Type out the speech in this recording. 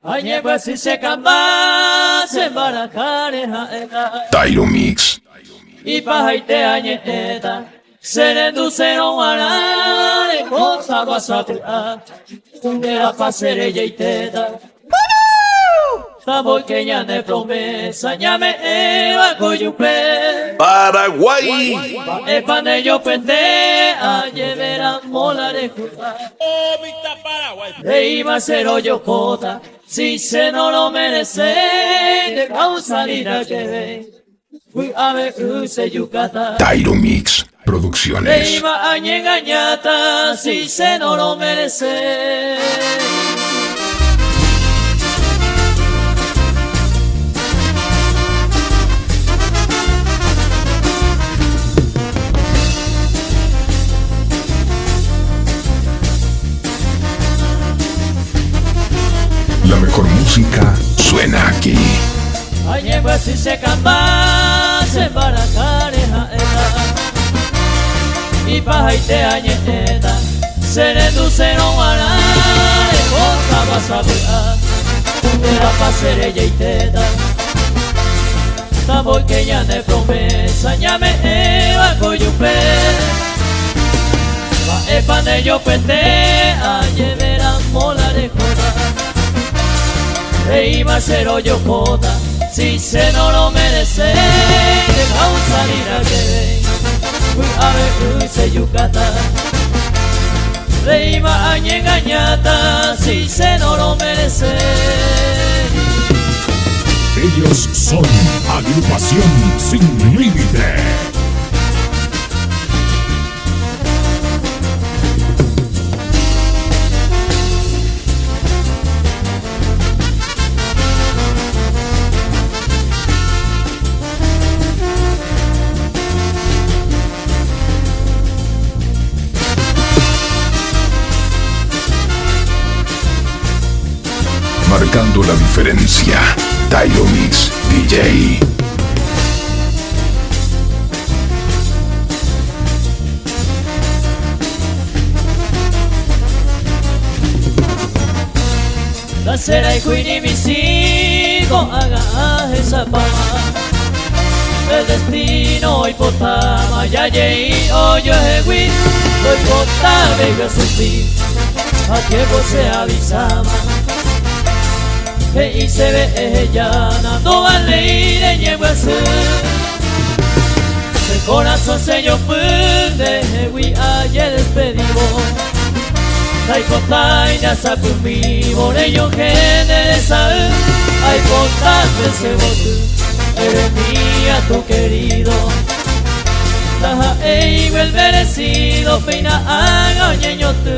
Anyeba si se kamba se barakare haeta Tyro Mix. Ipahaite anyeta Serendu sero warare Cosa basatua Ungera pasere yeiteta Tabo que ya de promesa Ñame eva coyupe Paraguay. Epane yo pende A llevera mola de juta E iba a ser hoyo cota Si se no lo merece De causa lira que ve Fui a ver use yucata Tyro Mix E Producciones. iba a engañata Si se no lo merece La mejor música suena aquí. Anyeba si se kamba se barakare haeta Ipahaite anyeta Serendu sero warare Cosa basabea Ungera pasere yeiteta Tabo que ya de promesa Ñame eva coyupe Va epane yo pende A llevera mola de jota E iba a ser hoyo cota Si se no lo merece De causa lira que ve Fui a ver use yucata Le iba a engañata Si se no lo merece Ellos son Agrupación Sin Límite. Marcando la diferencia. Tyro Mix DJ. La cera y cuini mis hijos haga esa pama El destino y potama Ya llegué hoyo ewi Doy potama y yo sufrí A que vos se avisama Que se ve llana No vale ir en yeguase El corazón se yo funde Ewi ayer despedido Taikotai na sapumi Moreño genere sabe Ay potante se botu Eres mía tu querido Taja eigo el merecido Peina haga ñeño tu